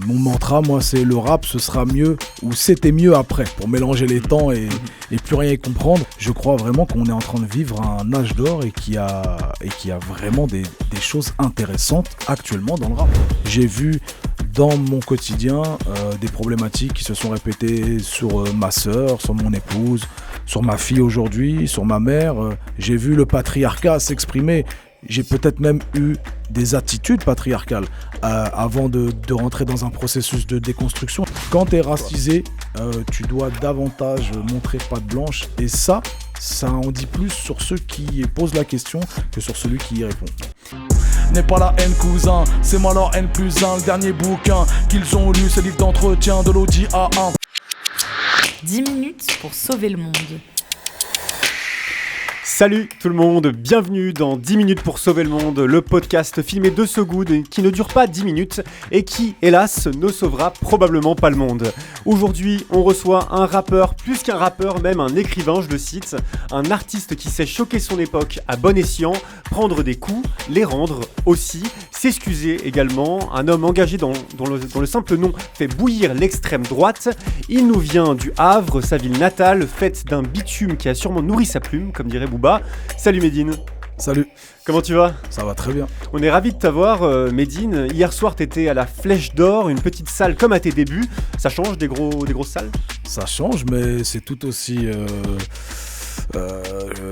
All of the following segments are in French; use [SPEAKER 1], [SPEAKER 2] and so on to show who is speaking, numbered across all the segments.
[SPEAKER 1] mon mantra, moi, c'est le rap, ce sera mieux ou c'était mieux après, pour mélanger les temps et plus rien y comprendre. Je crois vraiment qu'on est en train de vivre un âge d'or et qu'il y a vraiment des choses intéressantes actuellement dans le rap. J'ai vu dans mon quotidien des problématiques qui se sont répétées sur ma sœur, sur mon épouse, sur ma fille aujourd'hui, sur ma mère. J'ai vu le patriarcat s'exprimer. J'ai peut-être même eu des attitudes patriarcales avant de rentrer dans un processus de déconstruction. Quand tu es racisé, tu dois davantage montrer patte blanche. Et ça en dit plus sur ceux qui posent la question que sur celui qui y répond. N'est pas la haine cousin, c'est moi leur N plus 1. Le dernier bouquin qu'ils ont lu, c'est le livre d'entretien de l'Audi A1.
[SPEAKER 2] 10 minutes pour sauver le monde.
[SPEAKER 3] Salut tout le monde, bienvenue dans 10 minutes pour sauver le monde, le podcast filmé de So Good qui ne dure pas 10 minutes et qui, hélas, ne sauvera probablement pas le monde. Aujourd'hui, on reçoit un rappeur, plus qu'un rappeur, même un écrivain, je le cite, un artiste qui sait choquer son époque à bon escient, prendre des coups, les rendre aussi, s'excuser également, un homme engagé dont le simple nom fait bouillir l'extrême droite. Il nous vient du Havre, sa ville natale, faite d'un bitume qui a sûrement nourri sa plume, comme dirait Booba. Salut Medine.
[SPEAKER 1] Salut.
[SPEAKER 3] Comment tu vas ?
[SPEAKER 1] Ça va très bien.
[SPEAKER 3] On est ravis de t'avoir, Medine. Hier soir, t'étais à la Flèche d'Or, une petite salle comme à tes débuts. Ça change des grosses salles ?
[SPEAKER 1] Ça change, mais c'est tout aussi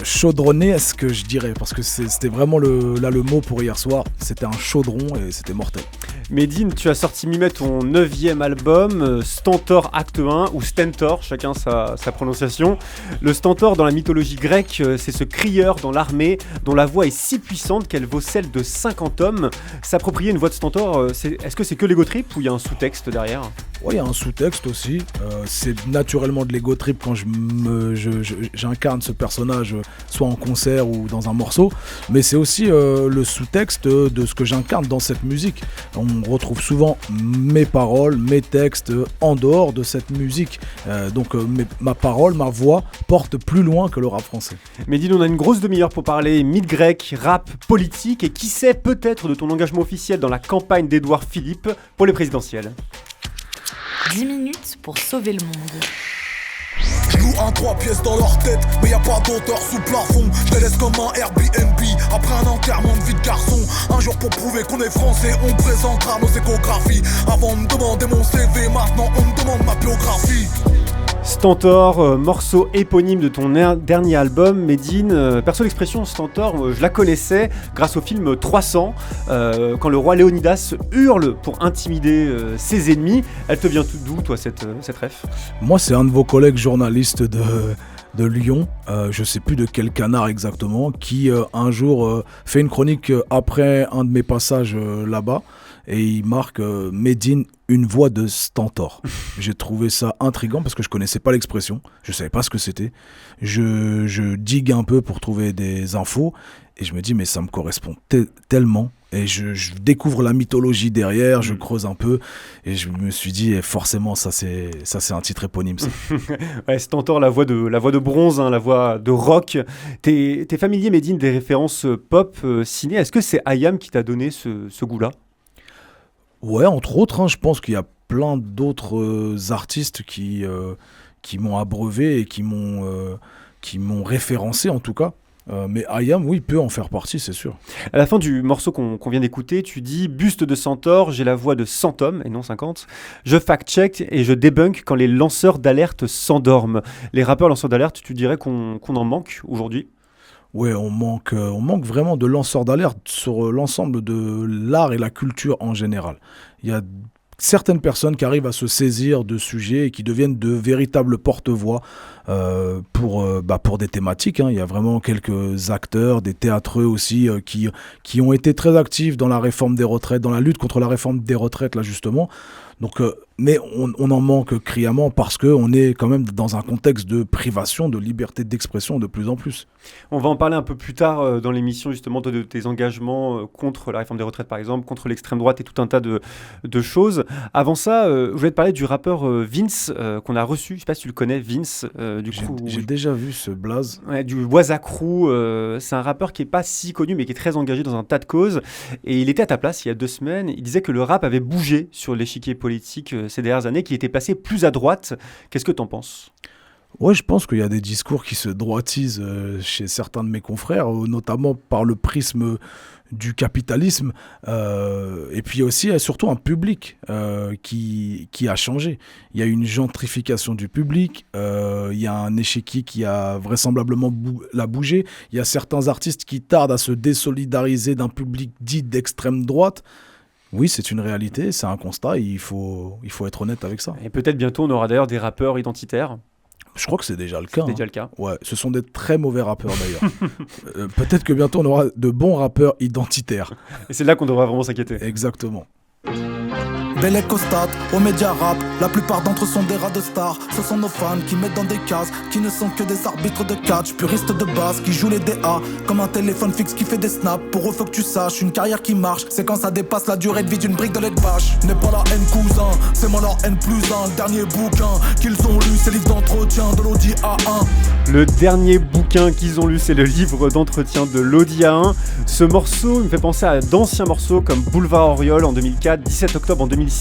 [SPEAKER 1] chaudronnesque, je dirais, parce que c'était vraiment le mot pour hier soir. C'était un chaudron et c'était mortel.
[SPEAKER 3] Medine, tu as sorti mi-mai ton 9e album, Stentor Acte 1, ou Stentor, chacun sa prononciation. Le Stentor, dans la mythologie grecque, c'est ce crieur dans l'armée dont la voix est si puissante qu'elle vaut celle de 50 hommes. S'approprier une voix de Stentor, est-ce que c'est que l'ego trip ou il y a un sous-texte derrière ?
[SPEAKER 1] Oui, il y a un sous-texte aussi. C'est naturellement de l'ego trip quand j'incarne ce personnage, soit en concert ou dans un morceau. Mais c'est aussi le sous-texte de ce que j'incarne dans cette musique. On retrouve souvent mes paroles, mes textes en dehors de cette musique. Donc ma parole, ma voix porte plus loin que le rap français.
[SPEAKER 3] Medine, on a une grosse demi-heure pour parler mythe grec, rap, politique et qui sait peut-être de ton engagement officiel dans la campagne d'Édouard Philippe pour les présidentielles.
[SPEAKER 2] 10 minutes pour sauver le monde.
[SPEAKER 4] J'loue 3 pièces dans leur tête, mais y a pas d'auteur sous plafond. Je les laisse comme un Airbnb, après un enterrement de vie de garçon. Un jour pour prouver qu'on est français, on présentera nos échographies. Avant de me demander mon CV, maintenant on me demande ma biographie.
[SPEAKER 3] Stentor, morceau éponyme de ton dernier album, Medine. Perso, l'expression Stentor, je la connaissais grâce au film 300, quand le roi Léonidas hurle pour intimider ses ennemis. Elle te vient d'où, toi, cette ref ?
[SPEAKER 1] Moi, c'est un de vos collègues journalistes de Lyon, je sais plus de quel canard exactement, qui un jour fait une chronique après un de mes passages là-bas, et il marque Medine, une voix de Stentor. J'ai trouvé ça intriguant parce que je connaissais pas l'expression, je savais pas ce que c'était. Je digue un peu pour trouver des infos et je me dis mais ça me correspond tellement. Et je découvre la mythologie derrière, je creuse un peu et je me suis dit forcément ça c'est un titre éponyme. Ça.
[SPEAKER 3] Ouais, Stentor, la voix de bronze, hein, la voix de rock. T'es familier, Medine, des références pop ciné. Est-ce que c'est IAM qui t'a donné ce goût-là ?
[SPEAKER 1] Ouais, entre autres, hein, je pense qu'il y a plein d'autres artistes qui m'ont abreuvé et qui m'ont référencé en tout cas. Mais IAM, oui, peut en faire partie, c'est sûr.
[SPEAKER 3] À la fin du morceau qu'on vient d'écouter, tu dis « Buste de Centaure, j'ai la voix de 100 hommes, et non 50. Je fact-check et je débunk quand les lanceurs d'alerte s'endorment. » Les rappeurs lanceurs d'alerte, tu dirais qu'on en manque aujourd'hui ?
[SPEAKER 1] Ouais, on manque vraiment de lanceurs d'alerte sur l'ensemble de l'art et la culture en général. Il y a certaines personnes qui arrivent à se saisir de sujets et qui deviennent de véritables porte-voix pour des thématiques. Hein. Il y a vraiment quelques acteurs, des théâtreux aussi, qui ont été très actifs dans la réforme des retraites, dans la lutte contre la réforme des retraites, là justement. Donc Mais on en manque criamment parce qu'on est quand même dans un contexte de privation de liberté d'expression de plus en plus.
[SPEAKER 3] On va en parler un peu plus tard dans l'émission, justement, de tes engagements contre la réforme des retraites, par exemple, contre l'extrême droite et tout un tas de choses. Avant ça, je voulais te parler du rappeur Vince qu'on a reçu. Je ne sais pas si tu le connais, Vince.
[SPEAKER 1] J'ai déjà vu ce blaze.
[SPEAKER 3] Ouais, du Waza Crew. C'est un rappeur qui n'est pas si connu, mais qui est très engagé dans un tas de causes. Et il était à ta place il y a 2 semaines. Il disait que le rap avait bougé sur l'échiquier politique ces dernières années, qu'il était passé plus à droite. Qu'est-ce que tu en penses ?
[SPEAKER 1] Ouais, je pense qu'il y a des discours qui se droitisent chez certains de mes confrères, notamment par le prisme du capitalisme, et puis aussi et surtout un public qui a changé. Il y a une gentrification du public, il y a un échiquier qui a vraisemblablement bougé, il y a certains artistes qui tardent à se désolidariser d'un public dit d'extrême droite. Oui, c'est une réalité, c'est un constat, il faut être honnête avec ça.
[SPEAKER 3] Et peut-être bientôt on aura d'ailleurs des rappeurs identitaires.
[SPEAKER 1] Je crois que c'est déjà le cas.
[SPEAKER 3] C'est déjà le cas.
[SPEAKER 1] Ouais, ce sont des très mauvais rappeurs d'ailleurs. Peut-être que bientôt on aura de bons rappeurs identitaires.
[SPEAKER 3] Et c'est là qu'on devrait vraiment s'inquiéter.
[SPEAKER 1] Exactement.
[SPEAKER 4] Belle constate, aux médias rap, la plupart d'entre eux sont des rats de stars. Ce sont nos fans qui mettent dans des cases, qui ne sont que des arbitres de catch, puristes de base, qui jouent les DA, comme un téléphone fixe qui fait des snaps. Pour eux faut que tu saches, une carrière qui marche, c'est quand ça dépasse la durée de vie d'une brique de lait de vache. N'est pas la haine cousin, c'est moi leur N+1. Le dernier bouquin qu'ils ont lu, c'est livre d'entretien de l'Audi A1.
[SPEAKER 3] Le dernier bouquin qu'ils ont lu, c'est le livre d'entretien de l'Audi A1. Ce morceau me fait penser à d'anciens morceaux comme Boulevard Auriol en 2004, 17 octobre en 2006,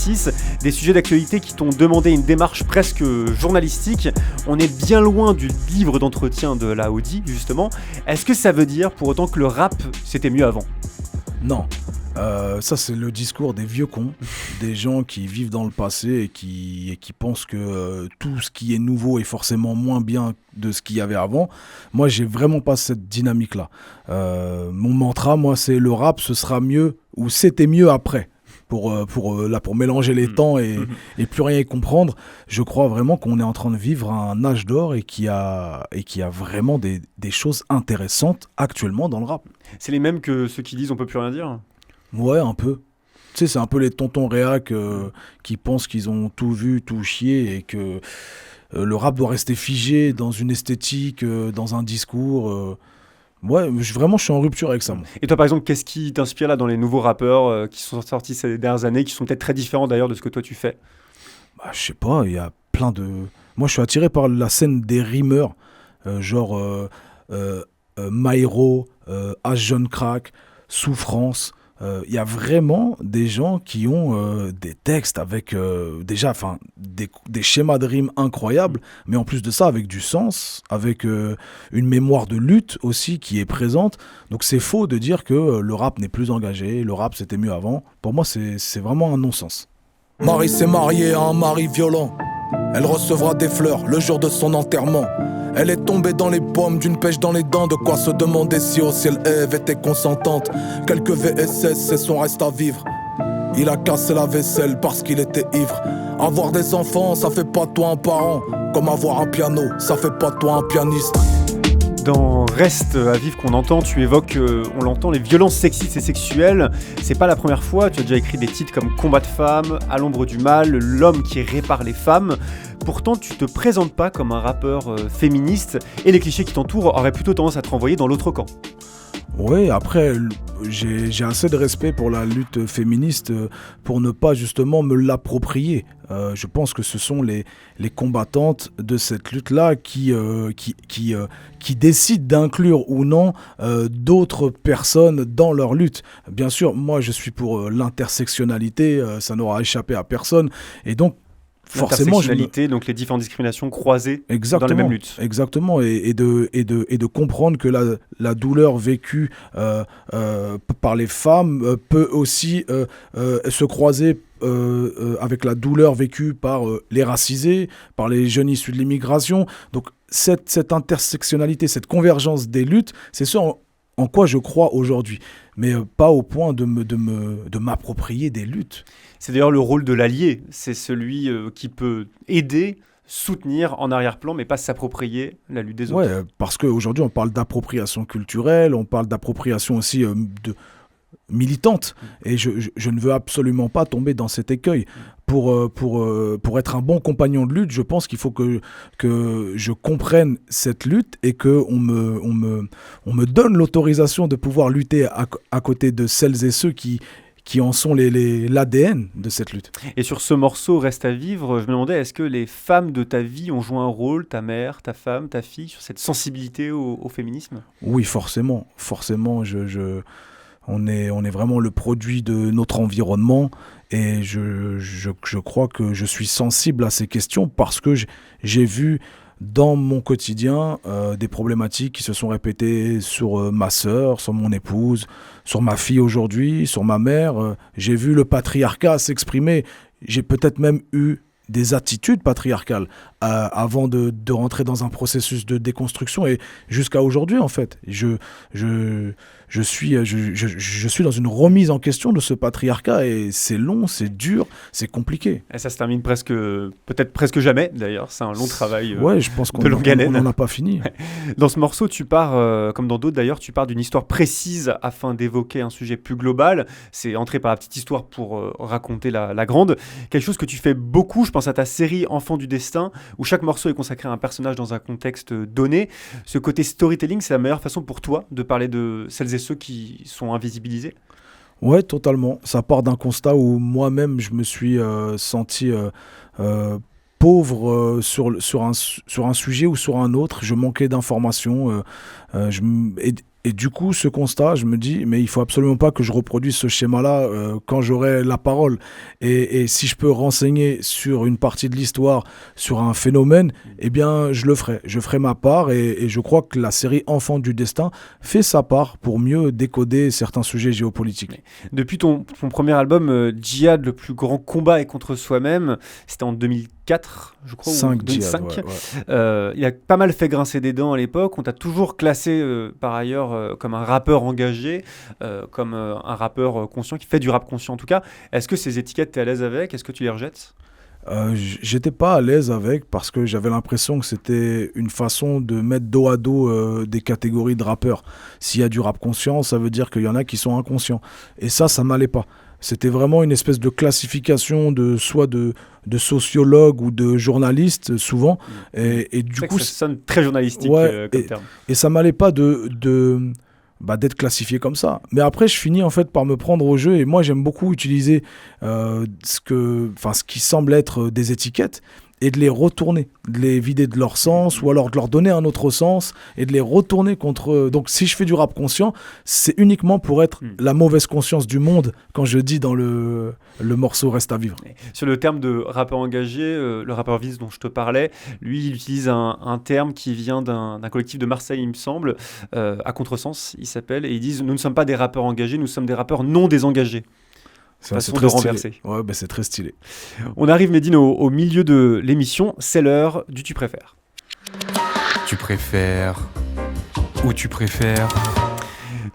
[SPEAKER 3] des sujets d'actualité qui t'ont demandé une démarche presque journalistique. On est bien loin du livre d'entretien de la Audi, justement. Est-ce que ça veut dire pour autant que le rap, c'était mieux avant ?
[SPEAKER 1] Non. Ça, c'est le discours des vieux cons, des gens qui vivent dans le passé et qui pensent que tout ce qui est nouveau est forcément moins bien de ce qu'il y avait avant. Moi, j'ai vraiment pas cette dynamique-là. Mon mantra, moi, c'est le rap, ce sera mieux ou c'était mieux après. Pour mélanger les temps et plus rien y comprendre. Je crois vraiment qu'on est en train de vivre un âge d'or et qu'il y a vraiment des choses intéressantes actuellement dans le rap.
[SPEAKER 3] C'est les mêmes que ceux qui disent on peut plus rien dire ?
[SPEAKER 1] Ouais, un peu. Tu sais, c'est un peu les tontons réac qui pensent qu'ils ont tout vu, tout chié et que le rap doit rester figé dans une esthétique, dans un discours. Ouais, je suis en rupture avec ça. Moi.
[SPEAKER 3] Et toi, par exemple, qu'est-ce qui t'inspire là dans les nouveaux rappeurs qui sont sortis ces dernières années, qui sont peut-être très différents d'ailleurs de ce que toi tu fais ?
[SPEAKER 1] Je sais pas, il y a plein de... Moi, je suis attiré par la scène des rimeurs, genre Myro, H. John Crack, Souffrance. Il y a vraiment des gens qui ont des textes avec déjà des schémas de rimes incroyables, mais en plus de ça avec du sens, avec une mémoire de lutte aussi qui est présente. Donc c'est faux de dire que le rap n'est plus engagé, le rap c'était mieux avant. Pour moi c'est vraiment un non-sens.
[SPEAKER 4] Marie s'est mariée à un mari violent. Elle recevra des fleurs le jour de son enterrement. Elle est tombée dans les pommes d'une pêche dans les dents. De quoi se demander si au ciel Ève était consentante. Quelques VSS, c'est son reste à vivre. Il a cassé la vaisselle parce qu'il était ivre. Avoir des enfants, ça fait pas de toi un parent. Comme avoir un piano, ça fait pas de toi un pianiste.
[SPEAKER 3] Dans Reste à vivre qu'on entend, tu évoques, on l'entend, les violences sexistes et sexuelles. C'est pas la première fois, tu as déjà écrit des titres comme Combat de femmes, À l'ombre du mal, L'homme qui répare les femmes. Pourtant, tu te présentes pas comme un rappeur féministe et les clichés qui t'entourent auraient plutôt tendance à te renvoyer dans l'autre camp.
[SPEAKER 1] Oui, après, j'ai assez de respect pour la lutte féministe pour ne pas justement me l'approprier. Je pense que ce sont les combattantes de cette lutte-là qui décident d'inclure ou non d'autres personnes dans leur lutte. Bien sûr, moi je suis pour l'intersectionnalité, ça n'aura échappé à personne. Et donc, forcément,
[SPEAKER 3] donc les différentes discriminations croisées
[SPEAKER 1] exactement,
[SPEAKER 3] dans la même lutte.
[SPEAKER 1] Exactement, et de comprendre que la douleur vécue par les femmes peut aussi se croiser avec la douleur vécue par les racisés, par les jeunes issus de l'immigration. Donc cette intersectionnalité, cette convergence des luttes, c'est ça en quoi je crois aujourd'hui, mais pas au point de m'approprier des luttes.
[SPEAKER 3] C'est d'ailleurs le rôle de l'allié, c'est celui qui peut aider, soutenir en arrière-plan, mais pas s'approprier la lutte des autres.
[SPEAKER 1] Ouais, parce qu'aujourd'hui on parle d'appropriation culturelle, on parle d'appropriation aussi militante. Et je ne veux absolument pas tomber dans cet écueil. Pour être un bon compagnon de lutte, je pense qu'il faut que je comprenne cette lutte et qu'on me donne l'autorisation de pouvoir lutter à côté de celles et ceux qui en sont l'ADN de cette lutte.
[SPEAKER 3] Et sur ce morceau Reste à vivre, je me demandais, est-ce que les femmes de ta vie ont joué un rôle, ta mère, ta femme, ta fille, sur cette sensibilité au féminisme ?
[SPEAKER 1] Oui, forcément. On est vraiment le produit de notre environnement et je crois que je suis sensible à ces questions parce que j'ai vu dans mon quotidien des problématiques qui se sont répétées sur ma sœur, sur mon épouse, sur ma fille aujourd'hui, sur ma mère. J'ai vu le patriarcat s'exprimer. J'ai peut-être même eu des attitudes patriarcales avant de rentrer dans un processus de déconstruction et jusqu'à aujourd'hui en fait. Je suis dans une remise en question de ce patriarcat et c'est long, c'est dur, c'est compliqué.
[SPEAKER 3] Et ça se termine peut-être presque jamais d'ailleurs, c'est un long travail
[SPEAKER 1] ouais, je pense
[SPEAKER 3] de longue haleine.
[SPEAKER 1] On n'en a pas fini.
[SPEAKER 3] Dans ce morceau, tu pars, comme dans d'autres d'ailleurs, tu pars d'une histoire précise afin d'évoquer un sujet plus global. C'est entrer par la petite histoire pour raconter la grande. Quelque chose que tu fais beaucoup, je pense à ta série Enfants du Destin, où chaque morceau est consacré à un personnage dans un contexte donné. Ce côté storytelling, c'est la meilleure façon pour toi de parler de celles et ceux qui sont invisibilisés ?
[SPEAKER 1] Ouais, totalement. Ça part d'un constat où moi-même, je me suis senti pauvre sur un sujet ou sur un autre. Je manquais d'informations. Et du coup, ce constat, je me dis, mais il faut absolument pas que je reproduise ce schéma-là quand j'aurai la parole. Et si je peux renseigner sur une partie de l'histoire, sur un phénomène, eh bien, je le ferai. Je ferai ma part et je crois que la série Enfants du Destin fait sa part pour mieux décoder certains sujets géopolitiques.
[SPEAKER 3] Depuis ton premier album, Djihad, le plus grand combat est contre soi-même, c'était en 2004, je crois,
[SPEAKER 1] 5
[SPEAKER 3] ou 2005.
[SPEAKER 1] Djihad, ouais.
[SPEAKER 3] Il a pas mal fait grincer des dents à l'époque. On t'a toujours classé, par ailleurs, comme un rappeur engagé, comme un rappeur conscient, qui fait du rap conscient en tout cas. Est-ce que ces étiquettes, t'es à l'aise avec ? Est-ce que tu les rejettes ?
[SPEAKER 1] J'étais pas à l'aise avec parce que j'avais l'impression que c'était une façon de mettre dos à dos des catégories de rappeurs. S'il y a du rap conscient, ça veut dire qu'il y en a qui sont inconscients. Et ça m'allait pas. C'était vraiment une espèce de classification soit de sociologue ou de journaliste, souvent. Et du coup,
[SPEAKER 3] ça sonne très journalistique comme terme. Et
[SPEAKER 1] ça m'allait pas d'être classifié comme ça. Mais après, je finis en fait par me prendre au jeu et moi, j'aime beaucoup utiliser ce qui semble être des étiquettes et de les retourner, de les vider de leur sens ou alors de leur donner un autre sens et de les retourner contre eux. Donc si je fais du rap conscient, c'est uniquement pour être la mauvaise conscience du monde quand je dis dans le morceau Reste à vivre.
[SPEAKER 3] Sur le terme de rappeur engagé, le rappeur Viz dont je te parlais, lui il utilise un terme qui vient d'un collectif de Marseille il me semble, à contresens il s'appelle, et ils disent nous ne sommes pas des rappeurs engagés, nous sommes des rappeurs non désengagés.
[SPEAKER 1] C'est
[SPEAKER 3] façon
[SPEAKER 1] très
[SPEAKER 3] de
[SPEAKER 1] stylé.
[SPEAKER 3] renverser.
[SPEAKER 1] Ouais, c'est très stylé.
[SPEAKER 3] On arrive, Medine, au milieu de l'émission. C'est l'heure du Tu préfères.
[SPEAKER 5] Tu préfères ou tu préfères ?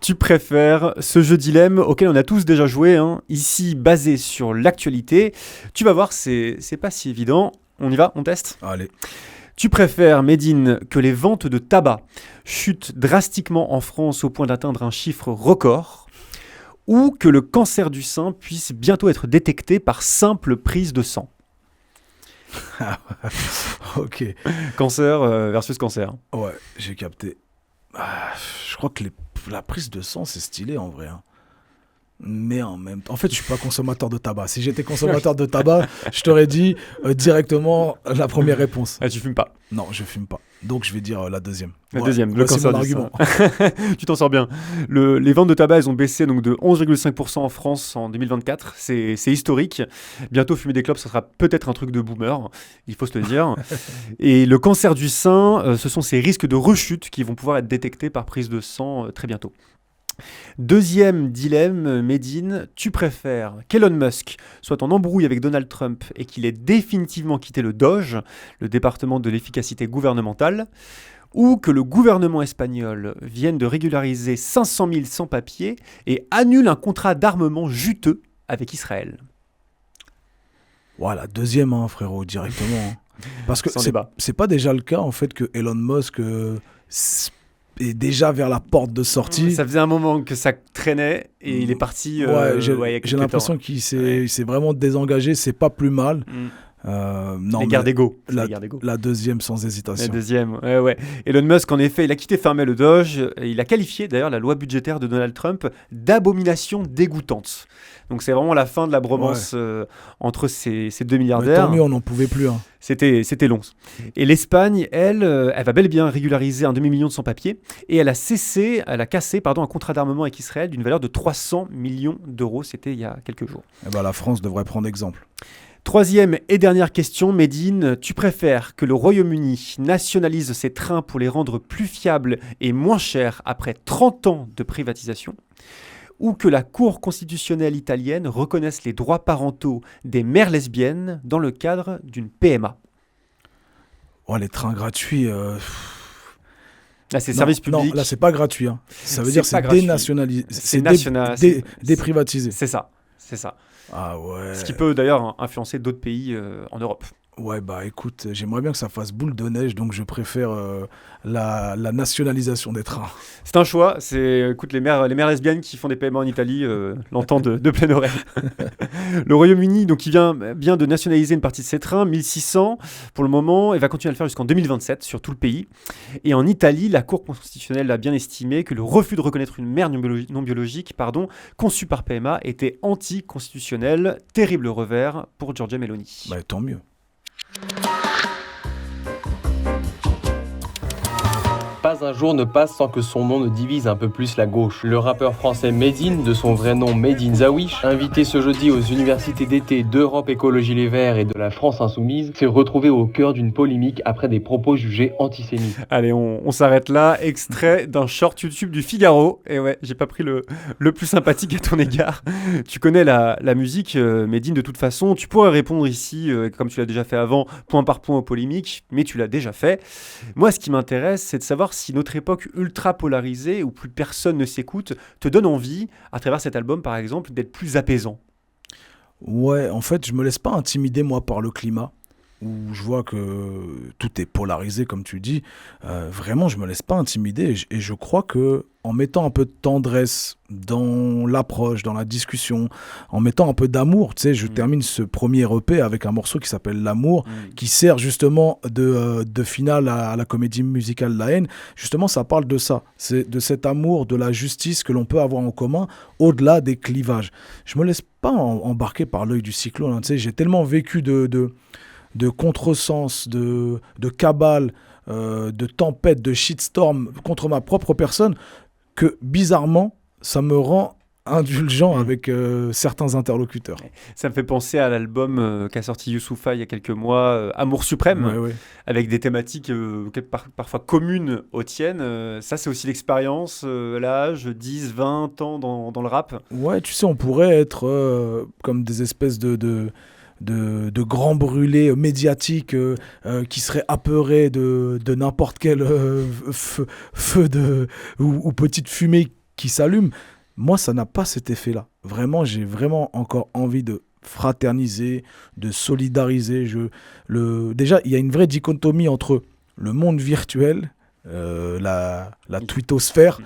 [SPEAKER 3] Tu préfères, ce jeu dilemme auquel on a tous déjà joué, ici basé sur l'actualité. Tu vas voir, c'est pas si évident. On y va, on teste ?
[SPEAKER 1] Allez.
[SPEAKER 3] Tu préfères, Medine, que les ventes de tabac chutent drastiquement en France au point d'atteindre un chiffre record, ou que le cancer du sein puisse bientôt être détecté par simple prise de sang.
[SPEAKER 1] Ok.
[SPEAKER 3] Cancer versus cancer.
[SPEAKER 1] Ouais, j'ai capté. Je crois que la prise de sang, c'est stylé en vrai. Mais en même temps, en fait, je suis pas consommateur de tabac. Si j'étais consommateur de tabac, je t'aurais dit directement la première réponse.
[SPEAKER 3] Ah, tu fumes pas ?
[SPEAKER 1] Non, je fume pas. Donc je vais dire la deuxième.
[SPEAKER 3] La deuxième, le cancer du sein.
[SPEAKER 1] argument.
[SPEAKER 3] Tu t'en sors bien. Les ventes de tabac, elles ont baissé donc de 11,5% en France en 2024. C'est historique. Bientôt, fumer des clopes, ça sera peut-être un truc de boomer, il faut se le dire. Et le cancer du sein, ce sont ces risques de rechute qui vont pouvoir être détectés par prise de sang très bientôt. Deuxième dilemme, Medine, tu préfères qu'Elon Musk soit en embrouille avec Donald Trump et qu'il ait définitivement quitté le DOGE, le département de l'efficacité gouvernementale, ou que le gouvernement espagnol vienne de régulariser 500 000 sans-papiers et annule un contrat d'armement juteux avec Israël ?
[SPEAKER 1] Voilà, deuxième, frérot, directement. Parce que
[SPEAKER 3] Sans débat.
[SPEAKER 1] c'est pas déjà le cas, en fait, que Elon Musk est déjà vers la porte de sortie.
[SPEAKER 3] Ça faisait un moment que ça traînait et il est parti.
[SPEAKER 1] J'ai l'impression qu'il s'est vraiment désengagé. C'est pas plus mal.
[SPEAKER 3] Non, les guerres d'ego.
[SPEAKER 1] La deuxième sans hésitation.
[SPEAKER 3] La deuxième, ouais. Elon Musk, en effet, il a quitté fermer le Doge. Et il a qualifié d'ailleurs la loi budgétaire de Donald Trump d'abomination dégoûtante. Donc c'est vraiment la fin de la bromance entre ces deux milliardaires.
[SPEAKER 1] Tant mieux, on n'en pouvait plus. Hein.
[SPEAKER 3] C'était long. Et l'Espagne, elle va bel et bien régulariser un demi-million de sans-papiers. Et elle a cassé un contrat d'armement avec Israël d'une valeur de 300 millions d'euros. C'était il y a quelques jours.
[SPEAKER 1] La France devrait prendre exemple.
[SPEAKER 3] Troisième et dernière question, Médine, tu préfères que le Royaume-Uni nationalise ses trains pour les rendre plus fiables et moins chers après 30 ans de privatisation, ou que la Cour constitutionnelle italienne reconnaisse les droits parentaux des mères lesbiennes dans le cadre d'une PMA?
[SPEAKER 1] Les trains gratuits...
[SPEAKER 3] Là, c'est service public.
[SPEAKER 1] Non, là, c'est pas gratuit. Hein. Ça veut dire que c'est dénationalisé. C'est déprivatisé.
[SPEAKER 3] C'est ça.
[SPEAKER 1] Ah ouais.
[SPEAKER 3] Ce qui peut d'ailleurs influencer d'autres pays en Europe.
[SPEAKER 1] Ouais, écoute, j'aimerais bien que ça fasse boule de neige, donc je préfère la nationalisation des trains.
[SPEAKER 3] C'est un choix. Écoute, les mères lesbiennes qui font des paiements en Italie l'entendent de pleine oreille. Le Royaume-Uni, donc, il vient bien de nationaliser une partie de ses trains, 1600 pour le moment, et va continuer à le faire jusqu'en 2027 sur tout le pays. Et en Italie, la Cour constitutionnelle a bien estimé que le refus de reconnaître une mère non biologique, conçue par PMA, était anticonstitutionnel. Terrible revers pour Giorgia Meloni.
[SPEAKER 1] Tant mieux.
[SPEAKER 6] Pas un jour ne passe sans que son nom ne divise un peu plus la gauche. Le rappeur français Medine, de son vrai nom Medine Zawish, invité ce jeudi aux universités d'été d'Europe Écologie Les Verts et de la France Insoumise, s'est retrouvé au cœur d'une polémique après des propos jugés antisémites.
[SPEAKER 3] Allez, on s'arrête là. Extrait d'un short YouTube du Figaro. Et ouais, j'ai pas pris le plus sympathique à ton égard. Tu connais la musique, Medine, de toute façon. Tu pourrais répondre ici, comme tu l'as déjà fait avant, point par point aux polémiques, mais tu l'as déjà fait. Moi, ce qui m'intéresse, c'est de savoir si notre époque ultra polarisée, où plus personne ne s'écoute, te donne envie, à travers cet album par exemple, d'être plus apaisant.
[SPEAKER 1] Ouais, en fait, je me laisse pas intimider moi par le climat, où je vois que tout est polarisé comme tu dis. Vraiment, je me laisse pas intimider et je crois que en mettant un peu de tendresse dans l'approche, dans la discussion, en mettant un peu d'amour, tu sais, je termine ce premier EP avec un morceau qui s'appelle L'amour, qui sert justement de finale à la comédie musicale La Haine. Justement, ça parle de ça, c'est de cet amour, de la justice que l'on peut avoir en commun, au-delà des clivages. Je me laisse pas embarquer par l'œil du cyclone, hein, tu sais, j'ai tellement vécu de contresens, de cabale, de tempête, de shitstorm contre ma propre personne, que bizarrement, ça me rend indulgent avec certains interlocuteurs.
[SPEAKER 3] Ça me fait penser à l'album qu'a sorti Youssoupha il y a quelques mois, Amour suprême, avec des thématiques parfois communes aux tiennes. Ça, c'est aussi l'expérience, l'âge, 10, 20 ans dans le rap.
[SPEAKER 1] Ouais, tu sais, on pourrait être comme des espèces de grands brûlés médiatiques qui seraient apeurés de n'importe quel feu ou petite fumée qui s'allume. Moi, ça n'a pas cet effet-là. Vraiment, j'ai vraiment encore envie de fraterniser, de solidariser. Déjà, il y a une vraie dichotomie entre le monde virtuel, la twittosphère,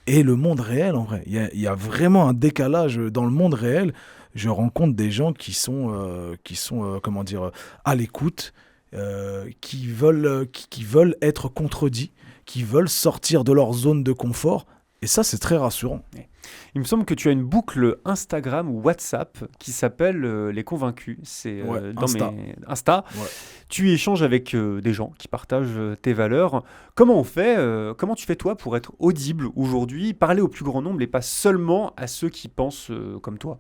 [SPEAKER 1] et le monde réel, en vrai. Il y a vraiment un décalage dans le monde réel. Je rencontre des gens qui sont à l'écoute, qui veulent être contredits, qui veulent sortir de leur zone de confort. Et ça, c'est très rassurant.
[SPEAKER 3] Il me semble que tu as une boucle Instagram ou WhatsApp qui s'appelle Les Convaincus. C'est dans Insta. Ouais. Tu échanges avec des gens qui partagent tes valeurs. Comment tu fais toi pour être audible aujourd'hui, parler au plus grand nombre et pas seulement à ceux qui pensent comme toi?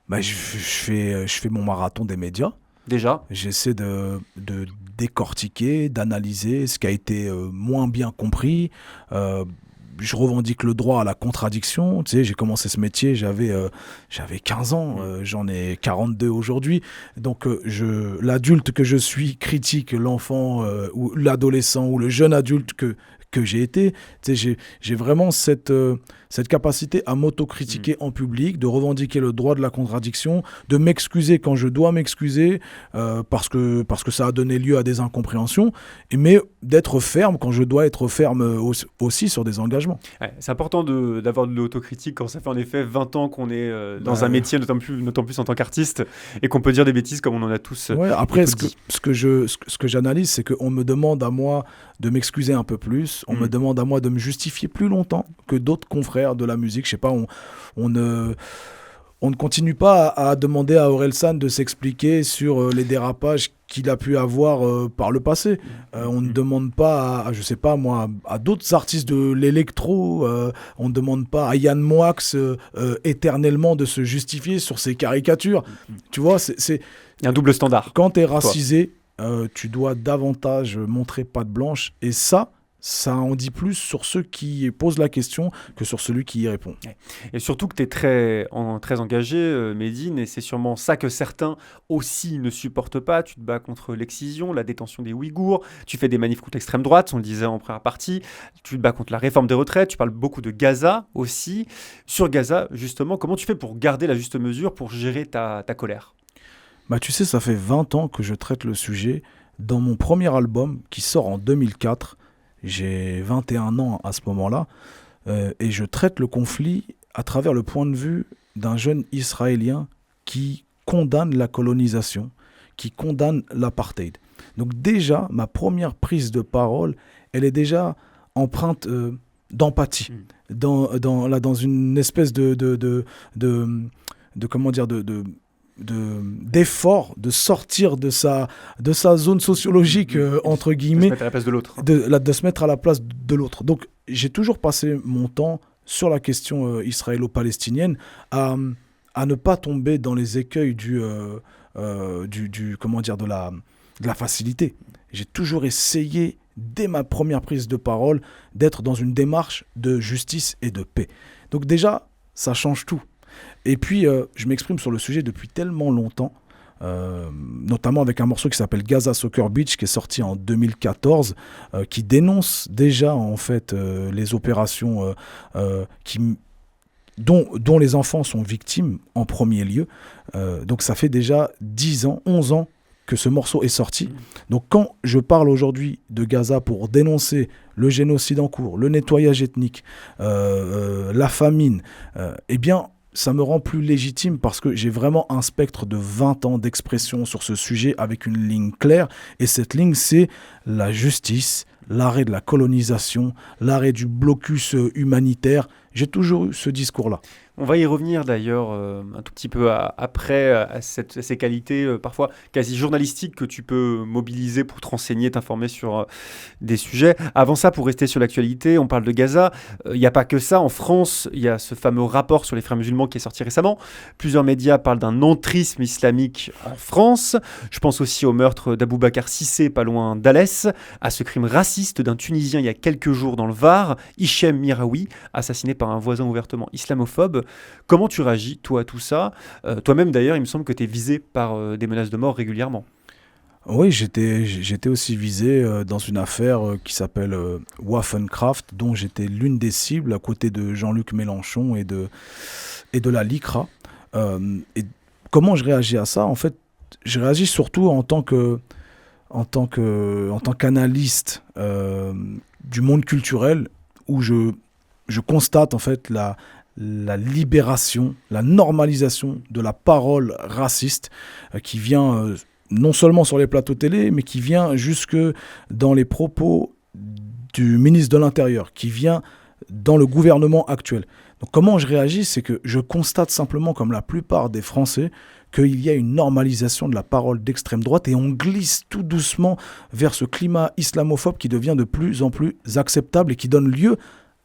[SPEAKER 1] Je fais mon marathon des médias.
[SPEAKER 3] Déjà.
[SPEAKER 1] J'essaie de décortiquer, d'analyser ce qui a été moins bien compris. Je revendique le droit à la contradiction. Tu sais, j'ai commencé ce métier, j'avais 15 ans, j'en ai 42 aujourd'hui. Donc l'adulte que je suis critique l'enfant ou l'adolescent ou le jeune adulte que j'ai été. Tu sais, j'ai vraiment cette Cette capacité à m'autocritiquer en public, de revendiquer le droit de la contradiction, de m'excuser quand je dois m'excuser, parce que ça a donné lieu à des incompréhensions, mais d'être ferme quand je dois être ferme aussi sur des engagements.
[SPEAKER 3] Ouais, c'est important d'avoir de l'autocritique quand ça fait en effet 20 ans qu'on est dans un métier, notamment plus en tant qu'artiste, et qu'on peut dire des bêtises comme on en a tous.
[SPEAKER 1] Après, ce que j'analyse, c'est qu'on me demande à moi de m'excuser un peu plus, on me demande à moi de me justifier plus longtemps que d'autres confrères de la musique. Je sais pas, on ne continue pas à demander à Orelsan de s'expliquer sur les dérapages qu'il a pu avoir par le passé. On ne demande pas je sais pas moi, à d'autres artistes de l'électro, on ne demande pas à Yann Moix éternellement de se justifier sur ses caricatures. Tu vois, il
[SPEAKER 3] y a un double standard.
[SPEAKER 1] Quand tu es racisé, tu dois davantage montrer patte blanche, et ça en dit plus sur ceux qui posent la question que sur celui qui y répond.
[SPEAKER 3] Et surtout que tu es très engagé, Medine, et c'est sûrement ça que certains aussi ne supportent pas. Tu te bats contre l'excision, la détention des Ouïghours, tu fais des manifs contre l'extrême droite, on le disait en première partie, tu te bats contre la réforme des retraites, tu parles beaucoup de Gaza aussi. Sur Gaza, justement, comment tu fais pour garder la juste mesure, pour gérer ta colère ?
[SPEAKER 1] Tu sais, ça fait 20 ans que je traite le sujet. Dans mon premier album, qui sort en 2004, j'ai 21 ans à ce moment-là, et je traite le conflit à travers le point de vue d'un jeune Israélien qui condamne la colonisation, qui condamne l'apartheid. Donc déjà, ma première prise de parole, elle est déjà empreinte d'empathie, dans une espèce d'effort de sortir de sa zone sociologique, entre guillemets,
[SPEAKER 3] de se mettre à la place de l'autre.
[SPEAKER 1] De se mettre à la place de l'autre. Donc j'ai toujours passé mon temps sur la question israélo-palestinienne à ne pas tomber dans les écueils de la facilité. J'ai toujours essayé, dès ma première prise de parole, d'être dans une démarche de justice et de paix. Donc déjà, ça change tout. Et puis, je m'exprime sur le sujet depuis tellement longtemps, notamment avec un morceau qui s'appelle Gaza Soccer Beach, qui est sorti en 2014, qui dénonce déjà en fait les opérations dont les enfants sont victimes en premier lieu. Donc ça fait déjà 10 ans, 11 ans que ce morceau est sorti. Donc quand je parle aujourd'hui de Gaza pour dénoncer le génocide en cours, le nettoyage ethnique, la famine, eh bien, ça me rend plus légitime parce que j'ai vraiment un spectre de 20 ans d'expression sur ce sujet avec une ligne claire. Et cette ligne, c'est la justice, l'arrêt de la colonisation, l'arrêt du blocus humanitaire. J'ai toujours eu ce discours-là.
[SPEAKER 3] On va y revenir d'ailleurs un tout petit peu après à ces qualités parfois quasi journalistiques que tu peux mobiliser pour te renseigner, t'informer sur des sujets. Avant ça, pour rester sur l'actualité, on parle de Gaza. Il n'y a pas que ça. En France, il y a ce fameux rapport sur les frères musulmans qui est sorti récemment. Plusieurs médias parlent d'un entrisme islamique en France. Je pense aussi au meurtre d'Aboubacar Cissé, pas loin d'Alès, à ce crime raciste d'un Tunisien il y a quelques jours dans le Var, Hichem Miraoui, assassiné par un voisin ouvertement islamophobe. Comment tu réagis, toi, à tout ça ? Toi-même, d'ailleurs, il me semble que tu es visé par des menaces de mort régulièrement.
[SPEAKER 1] Oui, j'étais aussi visé dans une affaire qui s'appelle Waffencraft, dont j'étais l'une des cibles à côté de Jean-Luc Mélenchon et de la LICRA. Et comment je réagis à ça ? En fait, je réagis surtout en tant qu'analyste du monde culturel, où je constate en fait la libération, la normalisation de la parole raciste qui vient non seulement sur les plateaux télé, mais qui vient jusque dans les propos du ministre de l'Intérieur, qui vient dans le gouvernement actuel. Donc comment je réagis, c'est que je constate simplement, comme la plupart des Français, qu'il y a une normalisation de la parole d'extrême droite et on glisse tout doucement vers ce climat islamophobe qui devient de plus en plus acceptable et qui donne lieu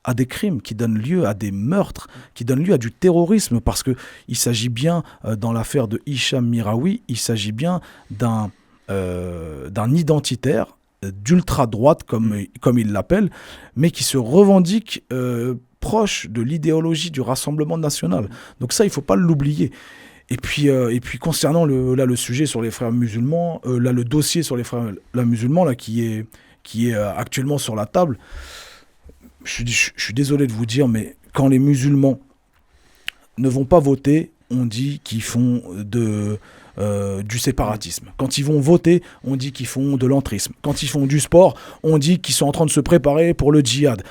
[SPEAKER 1] à des crimes, qui donnent lieu à des meurtres, qui donnent lieu à du terrorisme, parce qu'il s'agit bien, dans l'affaire de Hichem Miraoui, il s'agit bien d'un identitaire d'ultra-droite, comme il l'appelle, mais qui se revendique proche de l'idéologie du Rassemblement national. Donc ça, il ne faut pas l'oublier. Et puis concernant le sujet sur les frères musulmans, le dossier sur les frères musulmans là, qui est actuellement sur la table, je suis désolé de vous dire, mais quand les musulmans ne vont pas voter, on dit qu'ils font du séparatisme. Quand ils vont voter, on dit qu'ils font de l'entrisme. Quand ils font du sport, on dit qu'ils sont en train de se préparer pour le djihad.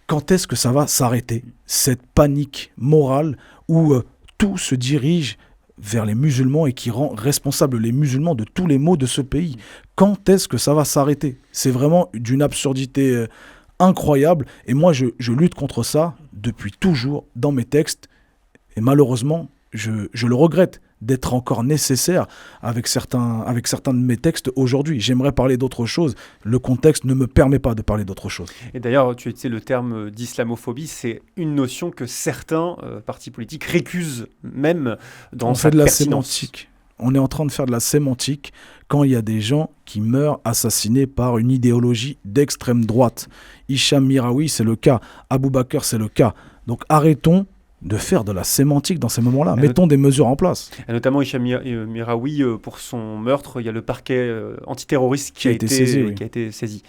[SPEAKER 1] Quand est-ce que ça va s'arrêter, cette panique morale où tout se dirige vers les musulmans et qui rend responsables les musulmans de tous les maux de ce pays? Quand est-ce que ça va s'arrêter? C'est vraiment d'une absurdité incroyable. Et moi, je lutte contre ça depuis toujours dans mes textes. Et malheureusement, je le regrette d'être encore nécessaire avec certains de mes textes aujourd'hui. J'aimerais parler d'autre chose. Le contexte ne me permet pas de parler d'autre chose.
[SPEAKER 3] Et d'ailleurs, tu as utilisé le terme d'islamophobie. C'est une notion que certains partis politiques récusent même dans sa pertinence.
[SPEAKER 1] Sémantique. On est en train de faire de la sémantique quand il y a des gens qui meurent assassinés par une idéologie d'extrême droite. Hicham Miraoui, c'est le cas. Abou Bakr, c'est le cas. Donc arrêtons de faire de la sémantique dans ces moments-là. Mettons des mesures en place.
[SPEAKER 3] Et notamment Hicham Miraoui, pour son meurtre, il y a le parquet antiterroriste qui a été saisi.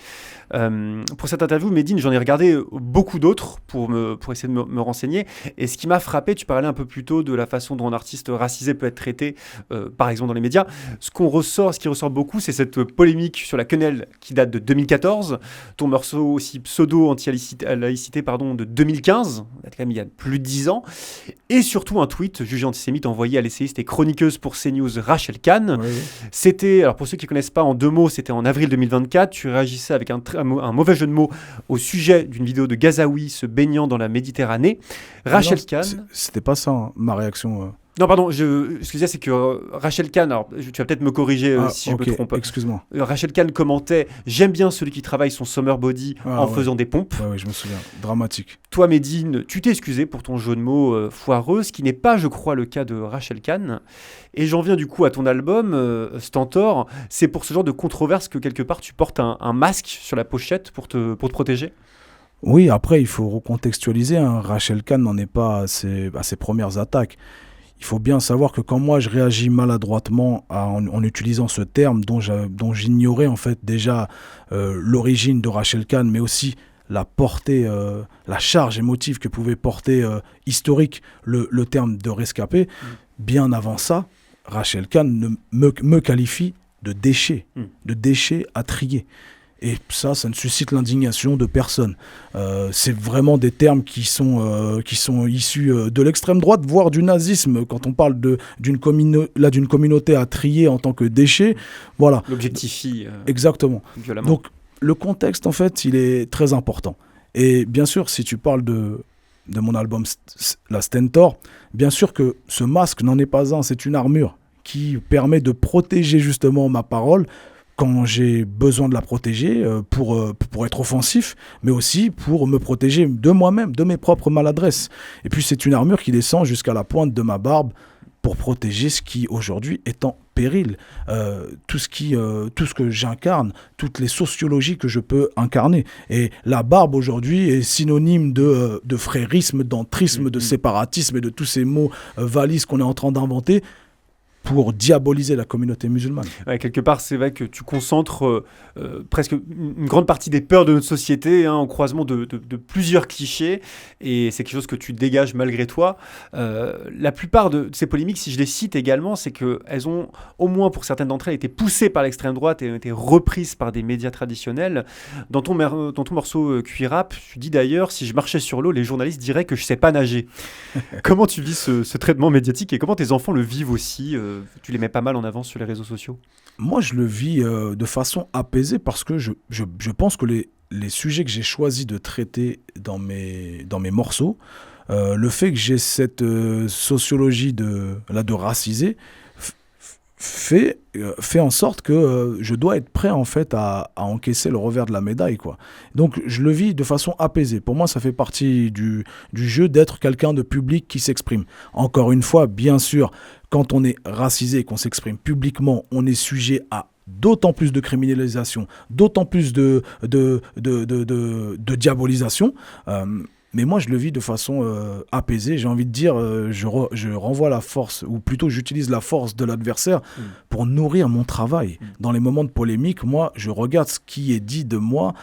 [SPEAKER 3] Pour cette interview, Medine, j'en ai regardé beaucoup d'autres pour essayer de me renseigner. Et ce qui m'a frappé, tu parlais un peu plus tôt de la façon dont un artiste racisé peut être traité, par exemple dans les médias. Ce qui ressort beaucoup, c'est cette polémique sur la quenelle qui date de 2014. Ton morceau aussi pseudo anti-laïcité de 2015, quand même il y a plus de 10 ans. Et surtout un tweet jugé antisémite envoyé à l'essayiste et chroniqueuse pour CNews Rachel Kahn. Oui. C'était, alors pour ceux qui ne connaissent pas, en 2 mots, c'était en avril 2024. Tu réagissais avec un mauvais jeu de mots au sujet d'une vidéo de Gazaoui se baignant dans la Méditerranée. Rachel Kahn...
[SPEAKER 1] C'était pas ça, ma réaction.
[SPEAKER 3] Non, pardon, ce que je disais, c'est que Rachel Kahn, alors tu vas peut-être me corriger si je me trompe.
[SPEAKER 1] Excuse-moi.
[SPEAKER 3] Rachel Kahn commentait « J'aime bien celui qui travaille son summer body faisant des pompes ».
[SPEAKER 1] Oui, je me souviens. Dramatique.
[SPEAKER 3] Toi, Medine, tu t'es excusé pour ton jeu de mots foireux, ce qui n'est pas, je crois, le cas de Rachel Kahn. Et j'en viens du coup à ton album, Stentor. C'est pour ce genre de controverse que quelque part tu portes un masque sur la pochette pour te protéger ?
[SPEAKER 1] Oui, après, il faut recontextualiser. Rachel Kahn n'en est pas à ses premières attaques. Il faut bien savoir que quand moi je réagis maladroitement en utilisant ce terme dont j'ignorais en fait déjà l'origine de Rachel Kahn, mais aussi la portée, la charge émotive que pouvait porter historique le terme de rescapé, bien avant ça, Rachel Kahn me qualifie de déchet à trier. Et ça ne suscite l'indignation de personne. C'est vraiment des termes qui sont issus de l'extrême droite, voire du nazisme. Quand on parle d'une communauté à trier en tant que déchet, voilà.
[SPEAKER 3] L'objectifie
[SPEAKER 1] exactement.
[SPEAKER 3] Violemment.
[SPEAKER 1] Donc le contexte, en fait, il est très important. Et bien sûr, si tu parles de mon album La Stentor, bien sûr que ce masque n'en est pas un, c'est une armure qui permet de protéger justement ma parole quand j'ai besoin de la protéger pour être offensif, mais aussi pour me protéger de moi-même, de mes propres maladresses. Et puis c'est une armure qui descend jusqu'à la pointe de ma barbe pour protéger ce qui aujourd'hui est en péril. Tout ce que j'incarne, toutes les sociologies que je peux incarner. Et la barbe aujourd'hui est synonyme de frérisme, d'entrisme, de séparatisme et de tous ces mots valises qu'on est en train d'inventer pour diaboliser la communauté musulmane.
[SPEAKER 3] Ouais, quelque part, c'est vrai que tu concentres presque une grande partie des peurs de notre société en croisement de plusieurs clichés, et c'est quelque chose que tu dégages malgré toi. La plupart de ces polémiques, si je les cite également, c'est qu'elles ont, au moins pour certaines d'entre elles, été poussées par l'extrême droite et ont été reprises par des médias traditionnels. Dans ton morceau Cuirap, tu dis d'ailleurs « Si je marchais sur l'eau, les journalistes diraient que je ne sais pas nager ». Comment tu vis ce traitement médiatique et comment tes enfants le vivent aussi tu les mets pas mal en avant sur les réseaux sociaux?
[SPEAKER 1] Moi, je le vis de façon apaisée parce que je pense que les sujets que j'ai choisi de traiter dans mes morceaux, le fait que j'ai cette sociologie de racisé, fait en sorte que je dois être prêt en fait à encaisser le revers de la médaille, quoi. Donc je le vis de façon apaisée. Pour moi, ça fait partie du jeu d'être quelqu'un de public qui s'exprime. Encore une fois, bien sûr, quand on est racisé et qu'on s'exprime publiquement, on est sujet à d'autant plus de criminalisation, d'autant plus de diabolisation. Mais moi, je le vis de façon apaisée. J'ai envie de dire, je renvoie la force, ou plutôt j'utilise la force de l'adversaire pour nourrir mon travail. Dans les moments de polémique, moi, je regarde ce qui est dit de moi,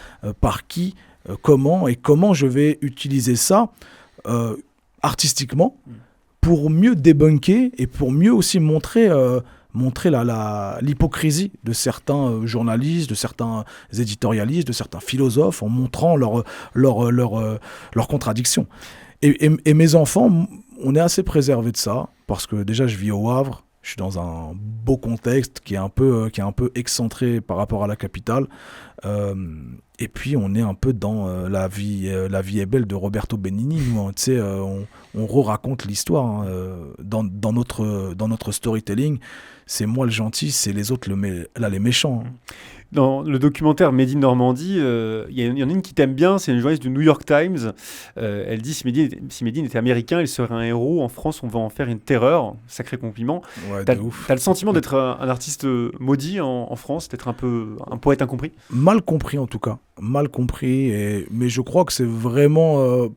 [SPEAKER 1] par qui, comment je vais utiliser ça artistiquement, pour mieux débunker et pour mieux aussi montrer l'hypocrisie de certains journalistes, de certains éditorialistes, de certains philosophes, en montrant leurs contradictions. Et mes enfants, on est assez préservés de ça, parce que déjà je vis au Havre, je suis dans un beau contexte qui est un peu excentré par rapport à la capitale. Et puis on est un peu dans la vie est belle de Roberto Benigni. Nous, hein, on re-raconte l'histoire hein, dans notre storytelling. C'est moi le gentil, c'est les autres les méchants. Hein.
[SPEAKER 3] Dans le documentaire Made in Normandie, il y en a une qui t'aime bien, c'est une journaliste du New York Times. Elle dit si Medine était américain, il serait un héros. En France, on va en faire une terreur. Sacré compliment.
[SPEAKER 1] Ouais,
[SPEAKER 3] t'as le sentiment d'être un artiste maudit en France, d'être un peu un poète incompris?
[SPEAKER 1] Mal compris en tout cas. Mal compris. Mais je crois que c'est vraiment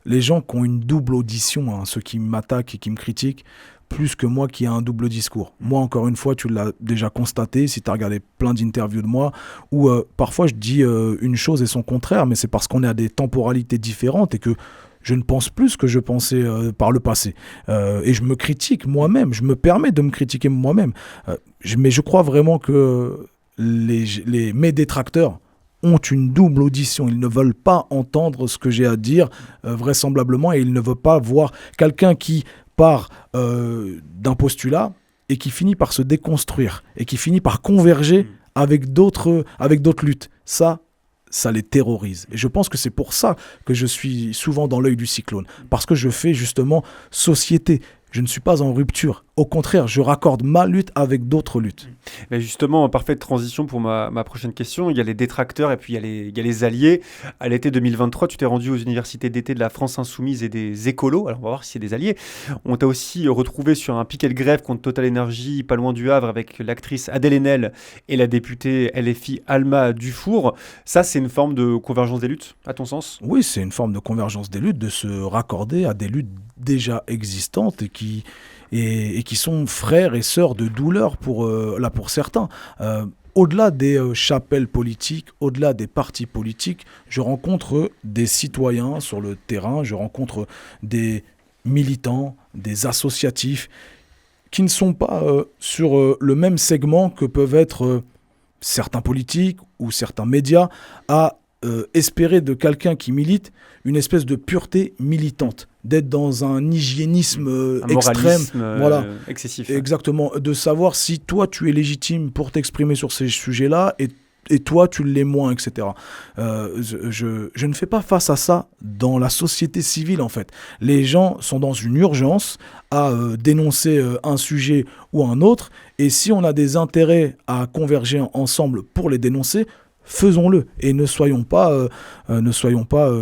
[SPEAKER 1] les gens qui ont une double audition, hein, ceux qui m'attaquent et qui me critiquent, plus que moi qui ai un double discours. Moi, encore une fois, tu l'as déjà constaté, si tu as regardé plein d'interviews de moi, où parfois je dis une chose et son contraire, mais c'est parce qu'on est à des temporalités différentes et que je ne pense plus ce que je pensais par le passé. Et je me critique moi-même, je me permets de me critiquer moi-même. Mais je crois vraiment que mes détracteurs ont une double audition. Ils ne veulent pas entendre ce que j'ai à dire, vraisemblablement, et ils ne veulent pas voir quelqu'un qui part d'un postulat et qui finit par se déconstruire et qui finit par converger avec d'autres luttes. Ça les terrorise. Et je pense que c'est pour ça que je suis souvent dans l'œil du cyclone. Parce que je fais justement société. Je ne suis pas en rupture. Au contraire, je raccorde ma lutte avec d'autres luttes.
[SPEAKER 3] Mais justement, parfaite transition pour ma prochaine question. Il y a les détracteurs et puis il y a les alliés. À l'été 2023, tu t'es rendu aux universités d'été de la France Insoumise et des écolos. Alors, on va voir si c'est des alliés. On t'a aussi retrouvé sur un piquet de grève contre Total Energy, pas loin du Havre, avec l'actrice Adèle Haenel et la députée LFI Alma Dufour. Ça, c'est une forme de convergence des luttes, à ton sens?
[SPEAKER 1] Oui, c'est une forme de convergence des luttes, de se raccorder à des luttes déjà existantes et qui sont frères et sœurs de douleur pour certains. Au-delà des chapelles politiques, au-delà des partis politiques, je rencontre des citoyens sur le terrain, je rencontre des militants, des associatifs qui ne sont pas sur le même segment que peuvent être certains politiques ou certains médias à espérer de quelqu'un qui milite une espèce de pureté militante, d'être dans un hygiénisme extrême, voilà,
[SPEAKER 3] excessif.
[SPEAKER 1] Exactement, de savoir si toi tu es légitime pour t'exprimer sur ces sujets-là et toi tu l'es moins, etc. Je ne fais pas face à ça dans la société civile en fait. Les gens sont dans une urgence à dénoncer un sujet ou un autre, et si on a des intérêts à converger ensemble pour les dénoncer, faisons-le et ne soyons pas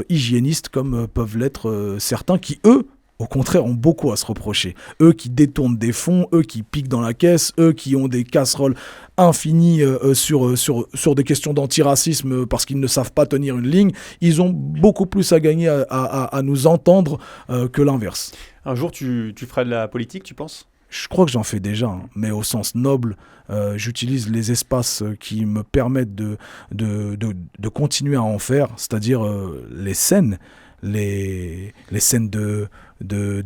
[SPEAKER 1] hygiénistes comme peuvent l'être certains qui, eux, au contraire, ont beaucoup à se reprocher. Eux qui détournent des fonds, eux qui piquent dans la caisse, eux qui ont des casseroles infinies sur des questions d'antiracisme parce qu'ils ne savent pas tenir une ligne. Ils ont beaucoup plus à gagner à nous entendre que l'inverse.
[SPEAKER 3] Un jour, tu feras de la politique, tu penses ?
[SPEAKER 1] Je crois que j'en fais déjà, hein, mais au sens noble. J'utilise les espaces qui me permettent de continuer à en faire, c'est-à-dire les scènes, les scènes de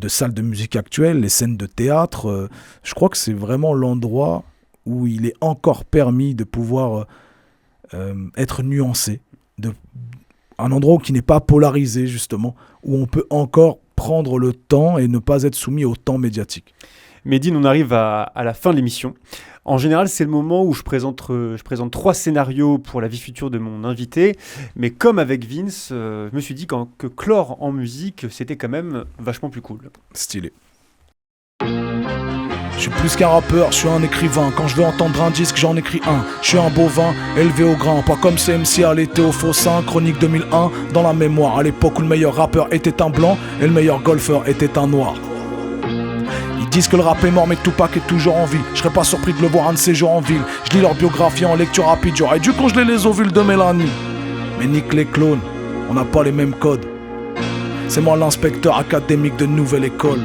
[SPEAKER 1] salles de musique actuelles, les scènes de théâtre. Je crois que c'est vraiment l'endroit où il est encore permis de pouvoir être nuancé, un endroit qui n'est pas polarisé justement, où on peut encore prendre le temps et ne pas être soumis au temps médiatique.
[SPEAKER 3] Medine, on arrive à la fin de l'émission. En général, c'est le moment où je présente 3 scénarios pour la vie future de mon invité. Mais comme avec Vince, je me suis dit que clore en musique, c'était quand même vachement plus cool.
[SPEAKER 1] Stylé. Je suis plus qu'un rappeur, je suis un écrivain. Quand je veux entendre un disque, j'en écris un. Je suis un bovin, élevé au grain. Pas comme CMC à l'été au Faussin, Chronique 2001. Dans la mémoire, à l'époque où le meilleur rappeur était un blanc et le meilleur golfeur était un noir. Ils disent que le rap est mort mais Tupac est toujours en vie. Je serais pas surpris de le voir un de ces jours en ville. Je lis leur biographie en lecture rapide. J'aurais dû congeler les ovules de Mélanie. Mais nique les clones, on n'a pas les mêmes codes. C'est moi l'inspecteur académique de nouvelle école.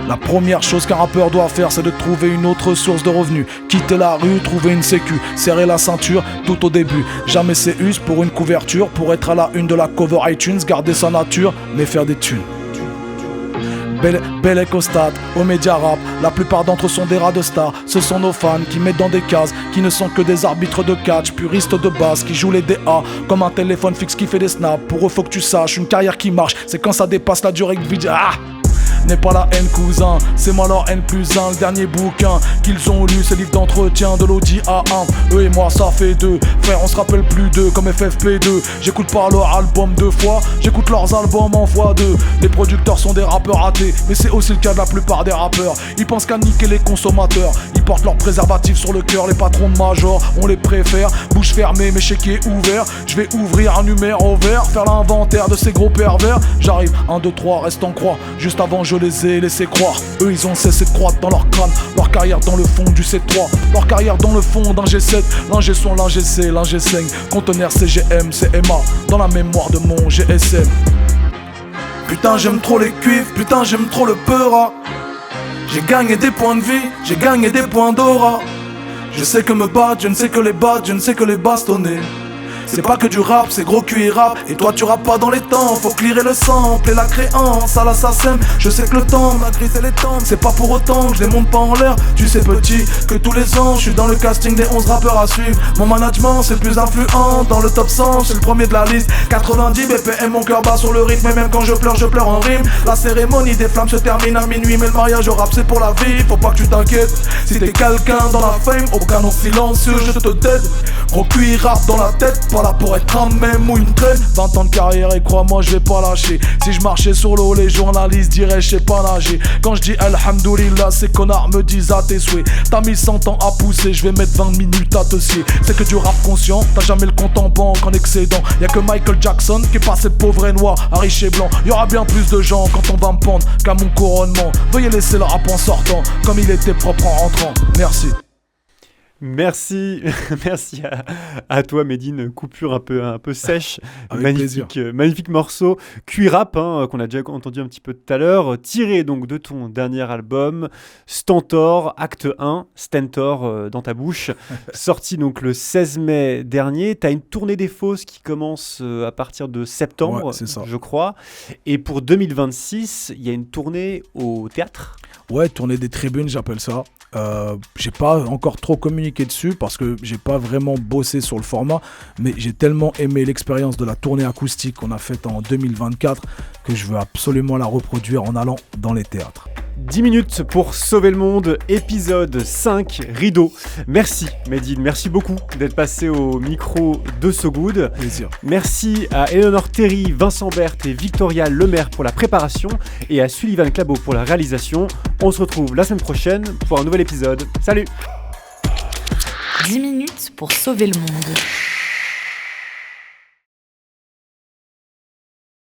[SPEAKER 1] La première chose qu'un rappeur doit faire, c'est de trouver une autre source de revenus. Quitter la rue, trouver une sécu, serrer la ceinture tout au début. Jamais c'est us pour une couverture, pour être à la une de la cover iTunes, garder sa nature, mais faire des thunes. Bellec au stade, aux médias rap. La plupart d'entre eux sont des rats de stars. Ce sont nos fans qui mettent dans des cases, qui ne sont que des arbitres de catch, puristes de base, qui jouent les DA comme un téléphone fixe qui fait des snaps. Pour eux faut que tu saches, une carrière qui marche, c'est quand ça dépasse la durée de vie. N'est pas la haine cousin, c'est moi leur N+1. Le dernier bouquin qu'ils ont lu, c'est livre d'entretien de l'Audi A1. Eux et moi ça fait 2, frère on se rappelle plus d'eux comme FFP2. J'écoute pas leur album 2 fois, j'écoute leurs albums en x2. Les producteurs sont des rappeurs ratés, mais c'est aussi le cas de la plupart des rappeurs. Ils pensent qu'à niquer les consommateurs, ils portent leurs préservatifs sur le cœur. Les patrons de major, on les préfère, bouche fermée mais chéquier ouvert. Je vais ouvrir un numéro vert, faire l'inventaire de ces gros pervers. J'arrive, 1, 2, 3, reste en croix, juste avant je les ai laissés croire. Eux ils ont cessé de croître dans leur crâne, leur carrière dans le fond du C3, leur carrière dans le fond d'un G7, l'ingé son, l'ingé C, l'ingé saigne, conteneur CGM, CMA, dans la mémoire de mon GSM. Putain j'aime trop les cuivres, putain j'aime trop le peura. J'ai gagné des points de vie, j'ai gagné des points d'aura. Je sais que me battre, je ne sais que les battre, je ne sais que les bastonner. C'est pas que du rap, c'est gros cuir rap. Et toi tu rappes pas dans les temps, faut clearer le sample et la créance à l'assassin. Je sais que le temps m'a grisé les temps, c'est pas pour autant que je les monte pas en l'air. Tu sais petit, que tous les ans je suis dans le casting des 11 rappeurs à suivre. Mon management c'est le plus influent, dans le top 100 c'est le premier de la liste. 90 BPM, mon cœur bat sur le rythme. Et même quand je pleure en rime. La cérémonie des flammes se termine à minuit. Mais le mariage au rap c'est pour la vie, faut pas que tu t'inquiètes. Si t'es quelqu'un dans la fame, au canon silencieux je te dead. Gros cuir rap dans la tête, pas là pour être un même ou une traîne. 20 ans de carrière et crois-moi je vais pas lâcher. Si je marchais sur l'eau les journalistes diraient je sais pas nager. Quand je dis alhamdoulilah ces connards me disent à tes souhaits. T'as mis 100 ans à pousser, je vais mettre 20 minutes à te scier. C'est que du rap conscient, t'as jamais le compte en banque en excédent. Y'a que Michael Jackson qui est passé de pauvre et noir à riche et blanc. Y'aura bien plus de gens quand on va me pendre qu'à mon couronnement. Veuillez laisser le rap en sortant comme il était propre en rentrant. Merci.
[SPEAKER 3] Merci à toi Medine, coupure un peu sèche, magnifique morceau, cuir rap qu'on a déjà entendu un petit peu tout à l'heure, tiré donc de ton dernier album, Stentor, acte 1, Stentor dans ta bouche, sorti donc le 16 mai dernier. T'as une tournée des Fosses qui commence à partir de septembre, ouais, je crois, et pour 2026, il y a une tournée au théâtre.
[SPEAKER 1] Ouais, tournée des tribunes, j'appelle ça. J'ai pas encore trop communiqué dessus parce que j'ai pas vraiment bossé sur le format, mais j'ai tellement aimé l'expérience de la tournée acoustique qu'on a faite en 2024 que je veux absolument la reproduire en allant dans les théâtres.
[SPEAKER 3] 10 minutes pour sauver le monde, épisode 5, rideau. Merci Medine, merci beaucoup d'être passé au micro de So Good.
[SPEAKER 1] Plaisir.
[SPEAKER 3] Merci à Eleanor Terry, Vincent Berthe et Victoria Lemaire pour la préparation et à Sullivan Clabot pour la réalisation. On se retrouve la semaine prochaine pour un nouvel épisode. Salut!
[SPEAKER 2] 10 minutes pour sauver le monde.